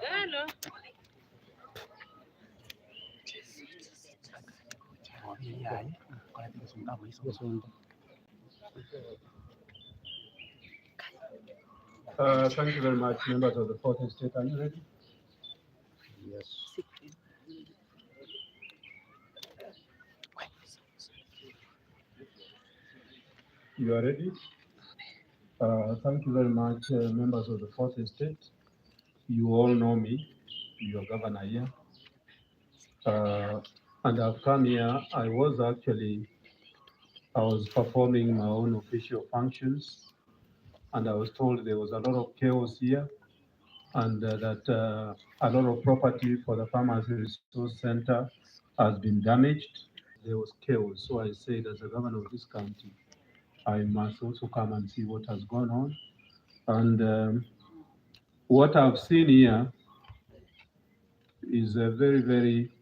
Hello. Thank you very much, members of the Fourth Estate. Are you ready? Yes. You are ready? Thank you very much, members of the Fourth Estate. You all know me, your governor here. And I've come here, I was performing my own official functions, and I was told there was a lot of chaos here, and that a lot of property for the Farmers Resource Center has been damaged. There was chaos, so I said, as a governor of this county, I must also come and see what has gone on. And what I've seen here is a very, very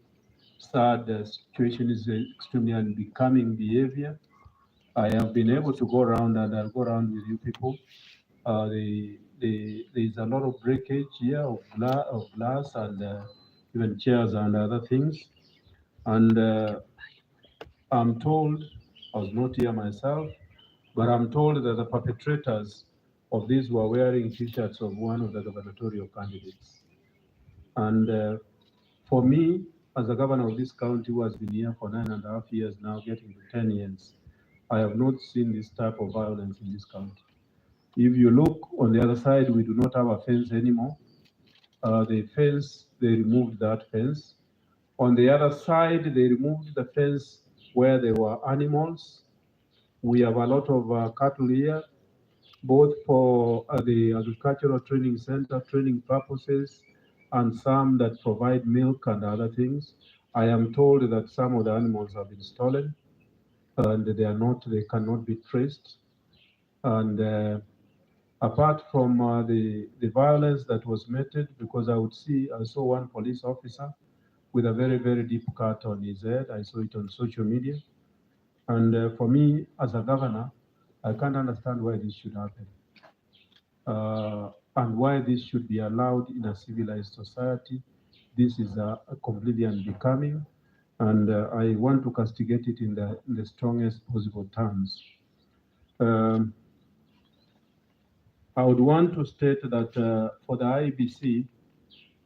sad situation. Is extremely unbecoming behavior. I have been able to go around, and I'll go around with you people. There's a lot of breakage here of glass and even chairs and other things. And I'm told, I was not here myself, but I'm told that the perpetrators of this were wearing T-shirts of one of the gubernatorial candidates. And for me, as a governor of this county who has been here for 9.5 years now, getting to 10 years, I have not seen this type of violence in this county. If you look on the other side, we do not have a fence anymore. The fence, they removed that fence. On the other side, they removed the fence where there were animals. We have a lot of cattle here, both for the agricultural training center, training purposes, and some that provide milk and other things. I am told that some of the animals have been stolen, and they cannot be traced. And apart from the violence that was meted, because I saw one police officer with a very, very deep cut on his head. I saw it on social media. And for me, as a governor, I can't understand why this should happen. And why this should be allowed in a civilized society. This is completely unbecoming, and I want to castigate it in the strongest possible terms. I would want to state that for the Iebc,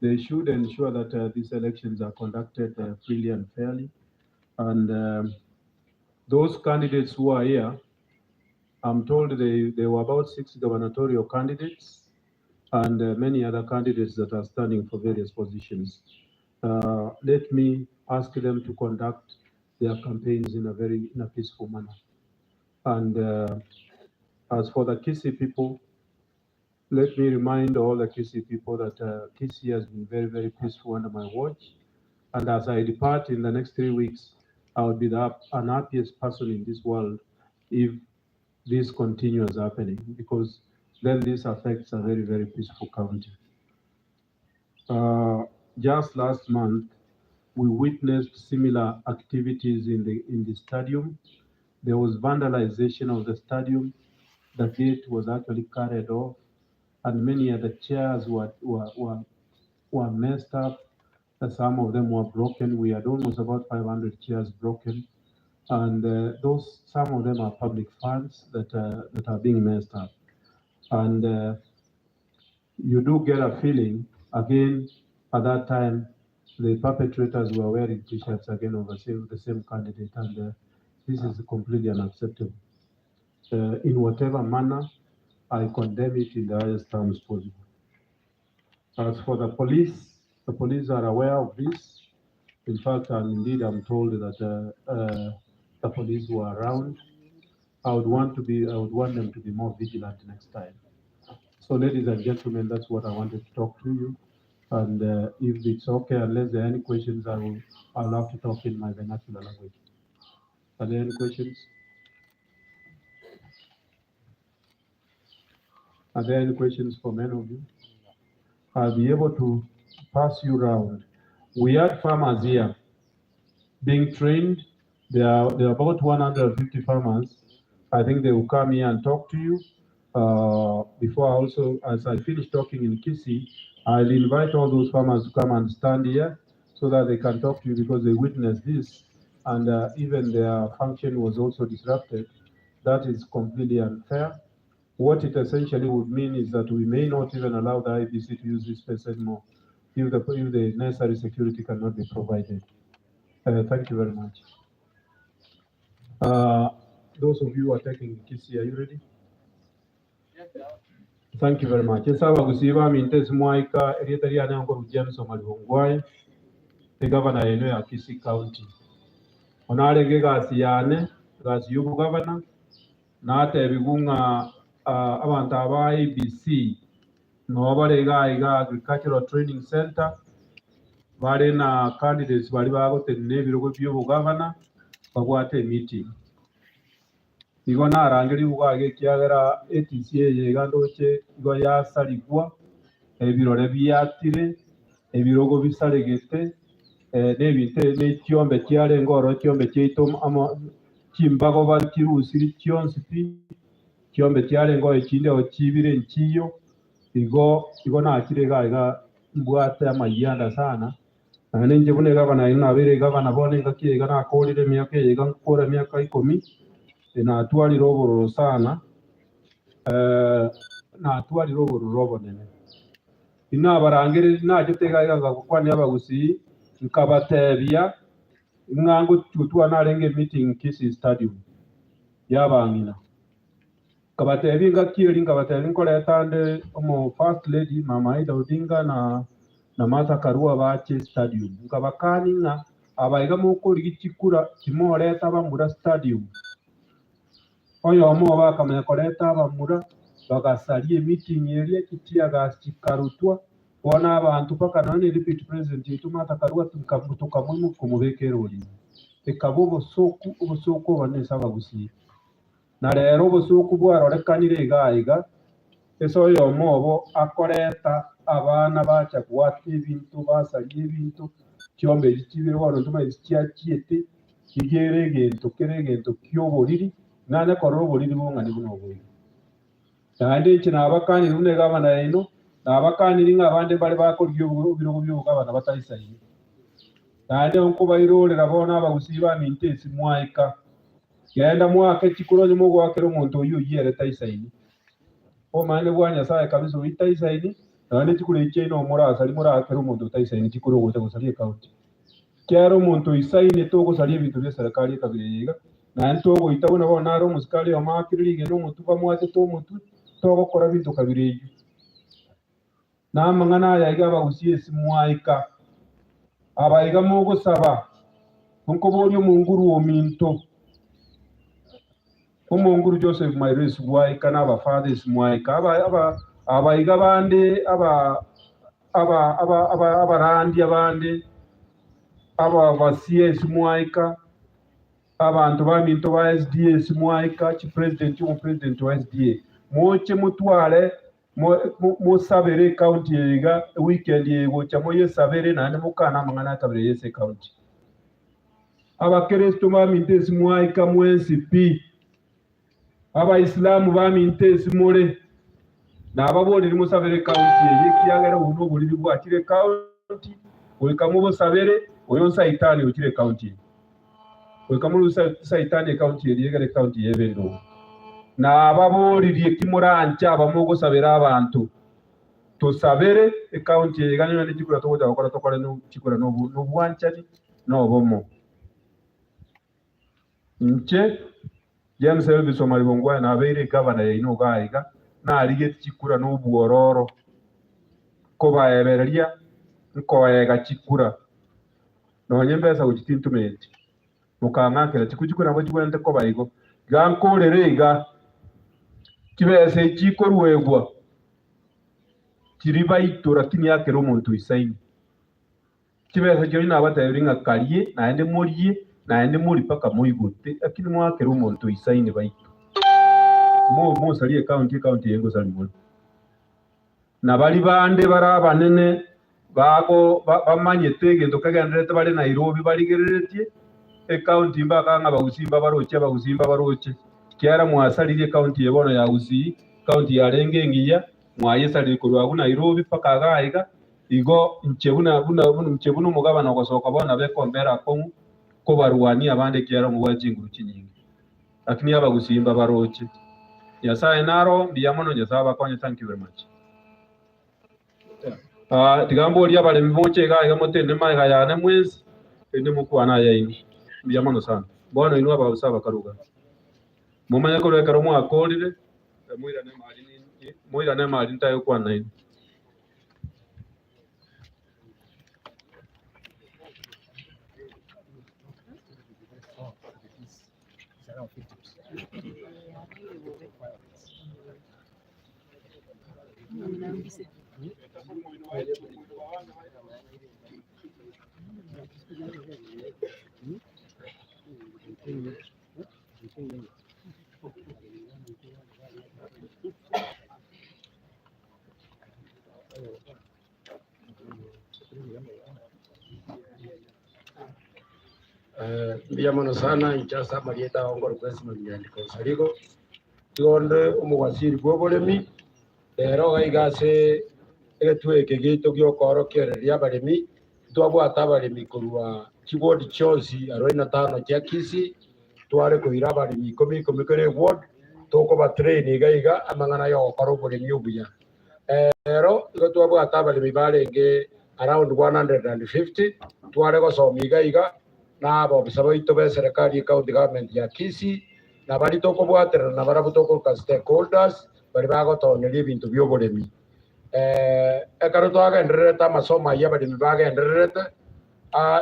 they should ensure that these elections are conducted freely and fairly. And those candidates who are here, I'm told there were about 6 gubernatorial candidates and many other candidates that are standing for various positions. Let me ask them to conduct their campaigns in a peaceful manner. And as for the Kisii people, let me remind all the Kisii people that Kisii has been very, very peaceful under my watch. And as I depart in the next 3 weeks, I will be the happiest person in this world if this continues happening, because then this affects a very, very peaceful county. Just last month, we witnessed similar activities in the stadium. There was vandalization of the stadium. The gate was actually carried off, and many of the chairs were messed up. Some of them were broken. We had almost about 500 chairs broken, and some of them are public funds that are being messed up. And you do get a feeling again at that time. The perpetrators were wearing T-shirts again of the same candidate, and this is completely unacceptable. In whatever manner, I condemn it in the highest terms possible. As for the police are aware of this. In fact, I'm told that the police were around. I would want them to be more vigilant next time. So, ladies and gentlemen, that's what I wanted to talk to you. And if it's okay, unless there are any questions, I'll have to talk in my vernacular language. Are there any questions? Are there any questions from any of you? I'll be able to pass you around. We had farmers here being trained. There are about 150 farmers. I think they will come here and talk to you. Before also, as I finish talking in Kisii, I'll invite all those farmers to come and stand here so that they can talk to you because they witnessed this and even their function was also disrupted. That is completely unfair. What it essentially would mean is that we may not even allow the Iebc to use this space anymore if the necessary security cannot be provided. Thank you very much. Those of you who are taking Kisii, are you ready? Thank you very much. Esaba gusiba mintesi mwaika erietari ngo James Ongwae the governor eno ya Kisii County. Onarenge gasi yane gasi yubu governor na ate bigunga abantu aba Iebc no barega iga agricultural training center bare na candidates bari bagotene birugo by'ubu governor bagwate meeting. Igo narangiri bugage kiagera ATCA yegandoche igo yasaligwa ebirore byatire ebirogo bisaregete nebite n'ekyombe kyale ngoro kyombe kyito kimbago bakirusiri kyonsipi kyombe kyale ngo ekinde okibire nkiyo igo nakirega mbwate amayanda sana nanje bune gabana inabere gabana bone ngakiega nakolire myaka yega nkora myaka 10 natwalira obororo sana natwalira obororo nene inabarangire najotegaiga kukwani abagusi nkabatebya mwangu tutwa narenge meeting Kisii stadium yabangina kabatebya ngakiri ngabatebya nkoletande omo first lady mama Ida Odinga na Martha Karua bache stadium nkabakani nga abaiga mukuri gikikura kimoreta bamura stadium oyo omo bakamenya koleta bamura bagasalie meeting eri kitia gasikarutwa bona abantu paka none repeat president yetu Martha Karua tukamwe kumubekera oli ekabo obusuku banesa bagusi na rero obusuku bwarorekanire gaiga eso oyo omo akoreta abana bacha kwata ebintu basalie ebintu kyombe kibiro bono ntuma kiakiete kigeregento kyoboriri nane korora oboriri bongani buno bwo kandi kinabakani rune gabana ino nabakaniri ngabande bali bakoryo birogo by'ugabana batayisaye kandi onkuba irorera bona abagusiba mintesi mwaika genda mwaka kikuronye mu gwakero omuntu oyu yere tayisaye omane bwanya saye kabisa witayisaye nane kikure cyeno omurasa ari murakero omuntu tayisaye kikuro gote gusalie county kyaro omuntu isaine to gusalie bintu bya serikali kabirega nanto goitabona bona aro musikali omakirige no muntu bamwate to muntu to gukora bintu kabirege namangana yayiga bagusiye simwaika abayiga mu gusaba nko bori omunguru ominto omunguru Joseph Maires waika naba fathers mwaika abayiga bande abarandi abande basiye simwaika abantu baminto ba SDS mwaika chi president wa SDA moche mutwale musabere county yega weekend yego chamo yesabere nane mukana mangana tabere yese county abakristo bamintesi mwaika mwensipi abaisilamu bamintesi mure nababoriri musabere county yekiagera uno buriri bwakire county wekamubo sabere oyo saitani ukire county wekamuru saitani county yegere county yebendo na ababoririye kimurancha abamugo sabera abantu tosabere county yeganye n'ikikura togoja gukora tokora no kikura no bwanchani no bomo nche James Ongwae Ongwae na beire governor ino gaiga na arige kikura no buororo ko baebereria ko ega kikura no nyembesa ukitintumenti mukangakira kikujikura ngo kigwente ko bayigo gankorerega kibese kikorwegwa kiriba itora kini yake romuntu isaini kibese cyo nabatayringa kariye naende muri paka muyigote akini mwake romuntu isaini bayito mo saliye county yengo salimwe nabali bande barabanene bago bamanye tegendo kagendete bali Nairobi baligereretie county mbaka nga baguzimba baroche kyara mwasalire county yebono ya uzi county ya Renge ngiya mwayesa likurwa kuna Nairobi paka gaiga igo mchebuna mugabana gosoka bona bekombera ko barwani abande kyara mu wajinguru kinyingi lakini aba gusimba baroche yasaye naro biyamono nyasaba konye. Thank you very much. Tigambo lya bale mboche gaiga motende mai ga yana mwezi ende mukwana yaini biyamono sana bona inwa ba usaba karuga mumanya ko lekaro mu akolire muira ne mali ntayo kwa naini. Biyamono sana inchasa marieta ongoro kwesi manyandi konsarigo tionde umugwasiri gwoboremi rero gaigase egetweke gito gyokoro kereria baremi twabwata abaremi kurwa kibodi chonsi 45 kya Kisii tware kuira abaremi 10 kere ward toko ba train gaiga amangana yo koro boremi obuya rero igo twabwata abaremi barenge around 150 tware gosomi gaiga nabo bisaba ito be serikali county government ya Kisii na bali toko bwatera na bara butoko ka stakeholders bali bagotonera ibintu byoboremi ekaro twagendererete amasomo aya baremi bagendererete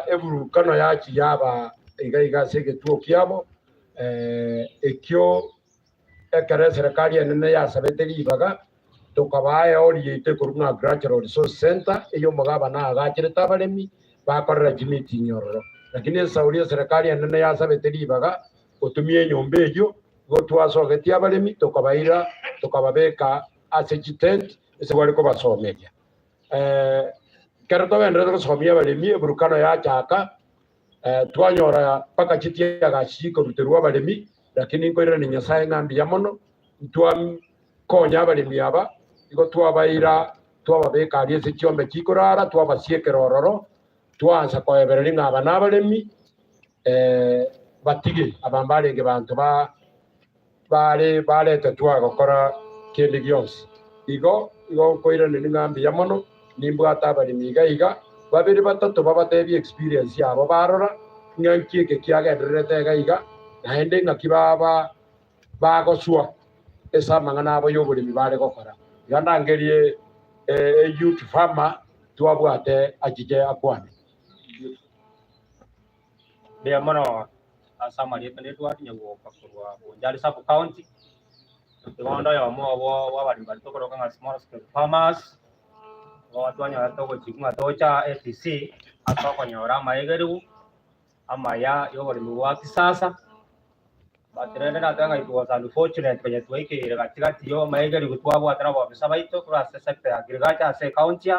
eburukano yachi yaba igaiga segetuo kiabo ekyo ekare serikali enene yasabete libaga tokabaye oriete kuruna agricultural resource center eyo mugaba na agachireta baremi bakorera jimiti nyororo lakini sauria serikali enene yasabete libaga otumie nyombe ejo go twasogetia baremi tokabaira tokababeka assistant ese bari ko basomeria kero twagendera gusomia baremi eburukano ya chaka twanyora paka chitia gashiko ruterwa baremi lakini nkoira ni nyasaye ngambi yamono konya abaremi aba igo twabaira twababeka ari ese kiombe kikorara twabasiekerororo twanza koebereri ngaba nabaremi batige abambarenge bantu barete twagokora kindi gyonsi igo koira ni ngambi yamono nimbwata abaremi gaiga babiri batatu babatebi experience yabo barora nyankieke kiagendererete gaiga naende ngakibaba bagosua esa mangana abo yoburimi bare gokora yandangerie youth farmer twabwate akije akwane bia mono asamari pende twati nyago pakurwa bonjali sub county igondo yo mo wa bari bari tokoro kanga small scale farmers watu anya toko chikunga tocha APC atoko nyora maegeriu amaya yoburimi wa kisasa baterere natanga it was unfortunate kwenye tuweke katikati yo maegeri kutwabu atrabo abisaba ito kwa sector ya agriculture ase county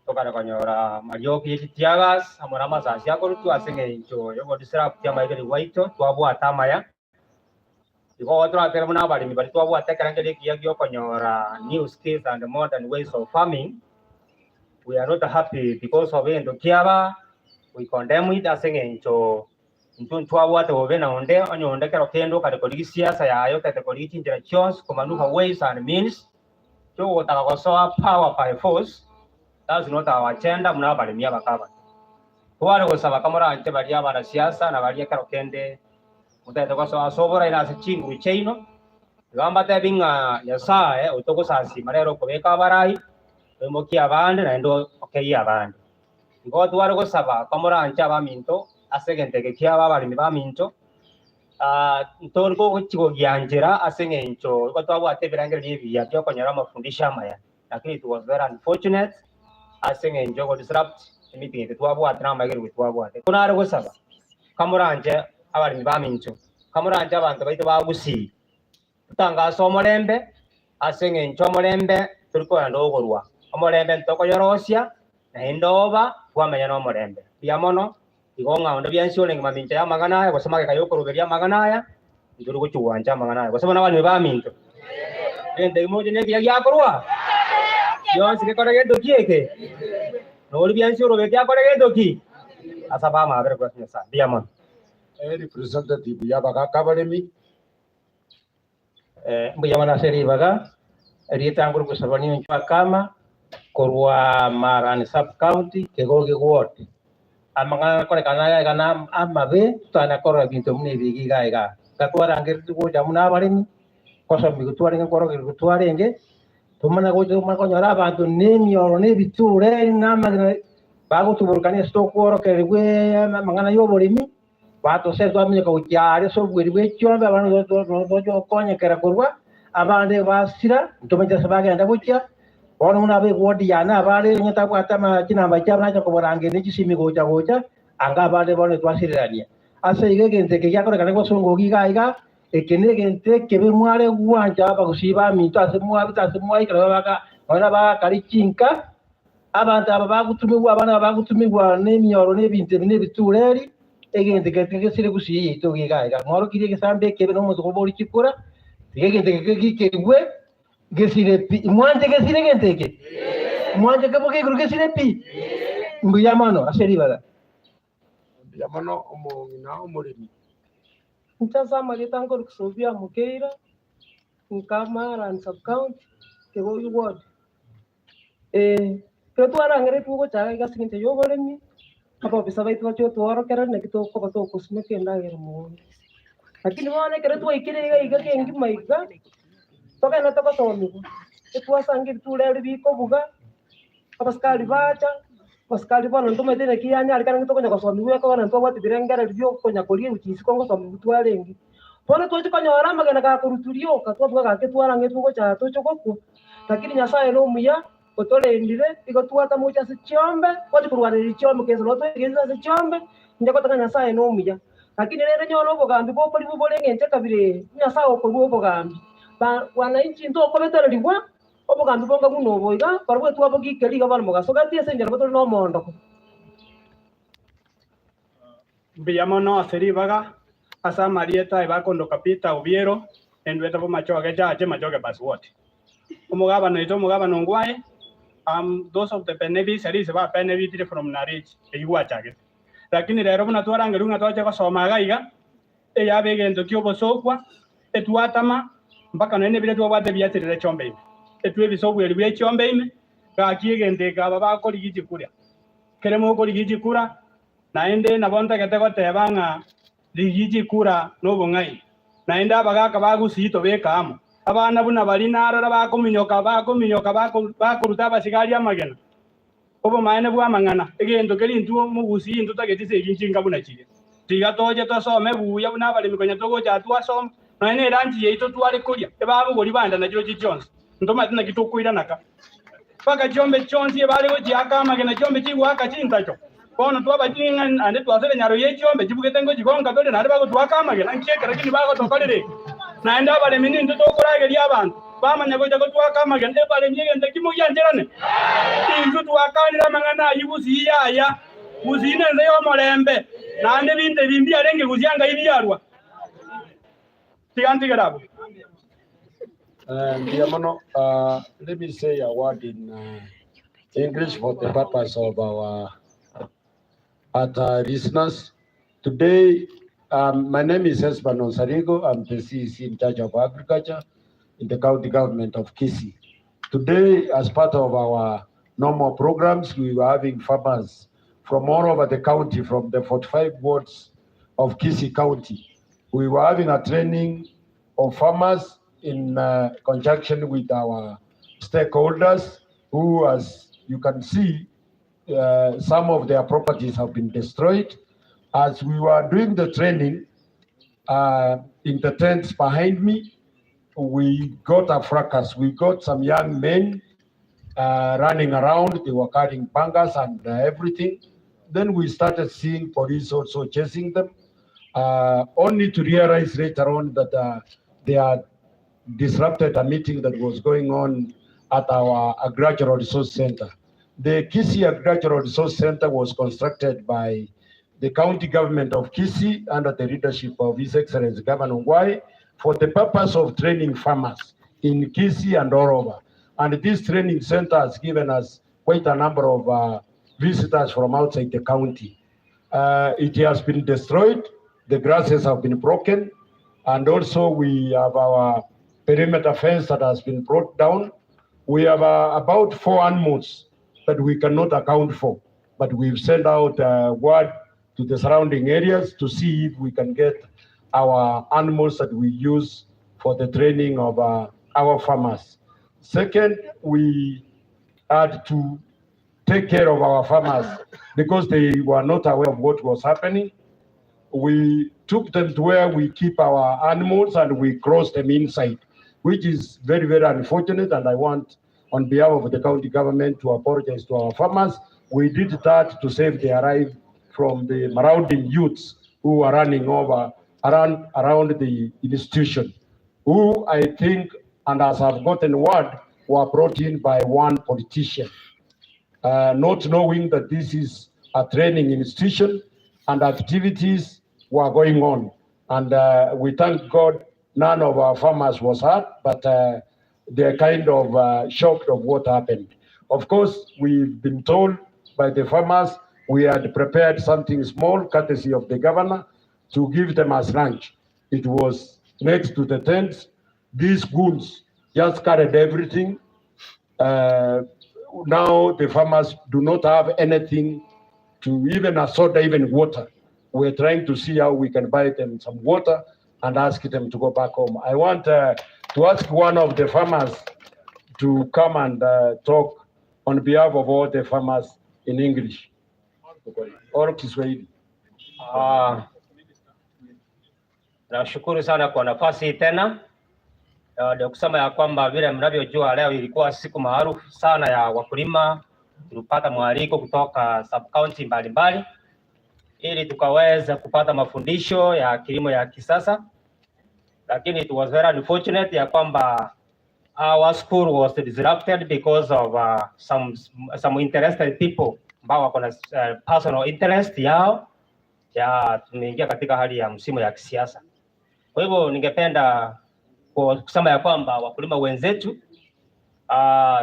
tokana konyora marioki yitiagas amora masasi yako tu asenge incho yo disrupt ya maegeri waito twabu atamaya iko watu atera muna bali mi bali twabu atekerangere kiyagyo konyora new skills and modern ways of farming. We are not happy because of endo kiaba we condemn it asenge incho ntwa watu wabena onde onde kero kendo kategori siasa yayo kategori interactions kumanuka ways and means to watakosoa power by force. That's not our agenda. Muna baremi abakaba kware gusaba kamara ante bari abana siasa na bari kero kende mutakosoa sobora ina sechingu cheino gamba tebinga yasae utokosasi marero kubeka barai emoki abande na ndo okay abande ngo tware gusaba kamara ante abaminto asegente ke kia baba ni baminto ntorgo chigo gyanjera asengencho ko twabu atebirangere ni ya byo konyara mafundisha maya lakini it was very unfortunate asengenjo go disrupt meeting ke twabu atrama gere twabu ate kunare gusaba kamuranje abari ni baminto kamuranje abantu baito bagusi tanga somolembe asengencho molembe turiko ndogorwa omolembe ntoko yorosia na indoba kwamenya no molembe biamono igonga onda byansho lenga maminta ya magana ya gusema kayo korogeria magana ya nduru kuchuanja magana ya gusema nabani baminto ende moja ne ya korwa yo sike kore ke doki ke no li bian suro ke ya kore ke doki asa ba ma ber kwa sa dia man representative ya baka kabaremi mbuya mana seri baga rieta nguru kusabani kwa kama korwa marani sub county ke go ke ward amanga kore kana amabe tana kore bintu mune bigi ga katwara ngir go jamuna baremi kosa mi gutwara ngoro ke gutwara nge tumana go tumana ko nyara abantu nemi oro ne biture na magana bago tuburkani stock oro ke gwe mangana yo borimi bato se do mi ko kyare so gwe gwe chombe abantu do konya kera kurwa abande basira tumeja sabaga anda bucha ono una be wodi yana abale nyata kwata ma kinamba kyabana ko borange ne kisimi gocha anga abale bone twasirania ase igegente ke yakore kana ko songo giga ekene gente que ve muare guanja ba kusiba minto ase muai kala baka ona ba kari chinka abantu aba bagutumirwa abana bagutumirwa n'emyoro n'ebintu ne bitureri egente ke sire kusiyi to giga mwaro kire ke sambe ke no muzo bori chikura egente ke gwe gesire pi mwanje gesire gente ke mwanje ke boke gru gesire pi mbuyamano aseri bala yamano omongina omurimi Mtazama litango kusubia mukeira nkama ran sub county ke go ward ketu arangere tugo chaga gasinte yogoremi apa bisa baitu acho tuaro kera ne kito ko bato kusme ke ndagere mo lakini wane kera tu ikire iga ke ngi maiga to kana to ko mi ketu asangi tu le bi ko buga apa skali bacha paskali bana ndo mete ne kiyani alikana to konya kosomi we ko na to wati direngera ryo konya kolie ukisi kongo somi twarengi pone to konya orama gana ka kuruturio ka to buga ke twara ngetu ko cha to choko lakini nyasaye no muya otole ndire iko tuata mucha se chombe ko kurwa ri chombe ke zo to geza se chombe ndeko taka nyasaye no muya lakini rere nyolo bogambi bo pali bo lengente kabire nyasaye ko bo bogambi ba wananchi ndo ko betara liwa obogambi bonga muno boiga parwe tu abogi keli ga bal moga soga tie senjera boto no mondo Biyamono aseri baga asa marieta iba kondo kapita ubiero endweta bo machoga jaje majoge baswot umugaba no ito mugaba no Ongwae those of the penevi series ba penevi dire from narage eyuwa chage lakini rero buna twaranga lunga twaje ko somaga iga ya begendo kyobo sokwa etwatama mpaka nene bile twabate byatirire chombe etwe bisobwe bye chombe ime ga kiegende ga baba ko ligiji kuria keremo ko ligiji kura naende nabonta kete ko tebanga ligiji kura no bongai naende abaga ka bagusito bekamo abana buna bali narara bakominyoka bakuruta basigari amagena obo maene bwa mangana egendo kelintu mugusi into tageti se ginjinga buna chige tiga toje tosome buya buna bali mikonya togo cha twasoma naene ranji yeito twale kuria ebabu boli banda na George Jones ndoma tina kitokuira naka paka chombe chonsi bali oji akama gena chombe chigwa akachintacho kono twaba jinga ande twasele nyaro ye chombe chibuketengo jigonga dole na bago twakama gena ncheke lakini bago tokalire naenda bale mini ndo tokora geli abantu bamanya ko jago twakama gena bale myege ndakimo yanjerane intu twakanira mangana yibusi yaya uzine nze yo molembe nande binde bimbi arenge kuzyanga ibiyarwa tiganti garabo. Let me say a word in English for the purpose of our listeners. Today, my name is Esban Onsarigo. I'm the CEC in charge of agriculture in the county government of Kisii. Today, as part of our normal programs, we were having farmers from all over the county, from the 45 wards of Kisii County. We were having a training of farmers in conjunction with our stakeholders who, as you can see, some of their properties have been destroyed. As we were doing the training in the tents behind me, we got a fracas. We got some young men running around. They were carrying pangas and everything. Then we started seeing police also chasing them, only to realize later on that they had disrupted a meeting that was going on at our Agricultural Resource Center. The Kisii Agricultural Resource Center was constructed by the county government of Kisii under the leadership of His Excellency Governor Ongwae for the purpose of training farmers in Kisii and all over. And this training center has given us quite a number of visitors from outside the county. It has been destroyed, the grasses have been broken, and also we have our perimeter fence that has been brought down. We have about 4 animals that we cannot account for, but we've sent out word to the surrounding areas to see if we can get our animals that we use for the training of our farmers. Second, we had to take care of our farmers because they were not aware of what was happening. We took them to where we keep our animals and we crossed them inside, which is very, very unfortunate. And I want, on behalf of the county government, to apologize to our farmers. We did that to save their life from the marauding youths who are running over around the institution, who I think, and as I've gotten word, were brought in by one politician, not knowing that this is a training institution and activities were going on. And we thank God none of our farmers was hurt, but they're kind of shocked of what happened. Of course, we've been told by the farmers we had prepared something small, courtesy of the governor, to give them as lunch. It was next to the tents. These goons just carried everything. Now the farmers do not have anything to even a soda, even water. We're trying to see how we can buy them some water and ask them to go back home. I want to ask one of the farmers to come and talk on behalf of all the farmers in English or Kiswahili. Nashukuru sana kwa nafasi hii tena. Ndio kusema ya kwamba vile mnavyojua leo ilikuwa siku maarufu sana ya wakulima. Tulipata mwaliko kutoka sub county mbalimbali ili tukaweza kupata mafundisho ya kilimo ya kisasa, lakini it was very unfortunate ya kwamba our school was disrupted because of some interested people ambao wako na personal interest yao ya tumeingia katika hali ya msimu ya kisiasa. Kwa hivyo ningependa kusema ya kwamba wakulima wenzetu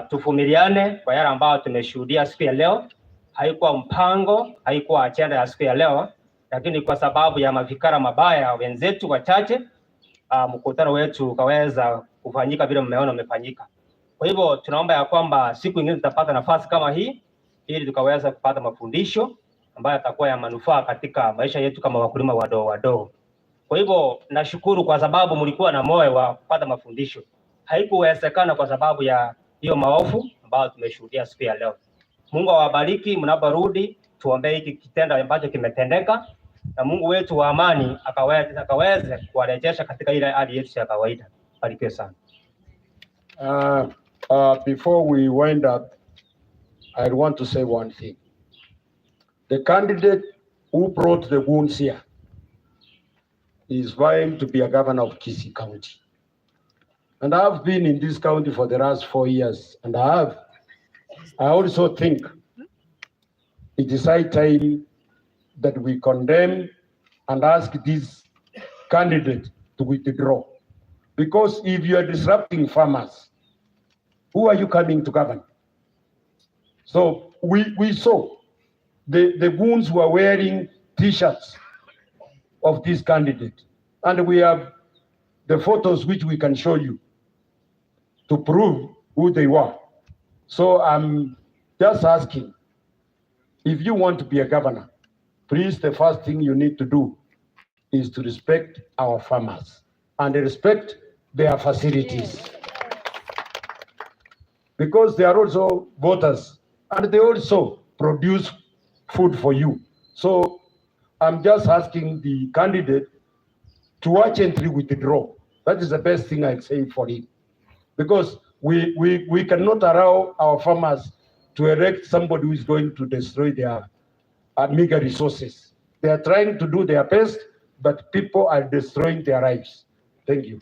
tuvumiliane kwa yale ambao tumeshuhudia siku ya leo. Haikuwa mpango, haikuwa agenda ya siku ya leo, lakini kwa sababu ya mafikara mabaya wenzetu wachache mkutano wetu ukaweza kufanyika vile mmeona umefanyika. Kwa hivyo tunaomba ya kwamba siku nyingine tutapata nafasi kama hii ili tukaweza kupata mafundisho ambayo yatakuwa ya manufaa katika maisha yetu kama wakulima wadogo wadogo. Kwa hivyo nashukuru kwa sababu mlikuwa na moyo wa kupata mafundisho. Haikuwezekana kwa sababu ya hiyo maovu ambayo tumeshuhudia siku ya leo. Mungu awabariki mnaporudi, tuombee hiki kitendo ambacho kimetendeka na Mungu wetu wa amani akaweze kuwarejesha katika ile hali yetu ya kawaida. Barikiwe sana. Before we wind up, I want to say one thing. The candidate who brought the wounds here is vying to be a governor of Kisii County. And I've been in this county for the last 4 years, and I also think it is high time that we condemn and ask this candidate to withdraw. Because if you are disrupting farmers, who are you coming to govern? So we saw the goons were wearing T-shirts of this candidate. And we have the photos which we can show you to prove who they were. So I'm just asking, if you want to be a governor, please, the first thing you need to do is to respect our farmers and respect their facilities. Because they are also voters and they also produce food for you. So I'm just asking the candidate to urgently withdraw. That is the best thing I'd say for him. Because we cannot allow our farmers to elect somebody who is going to destroy their meager resources. They are trying to do their best, but people are destroying their lives. Thank you.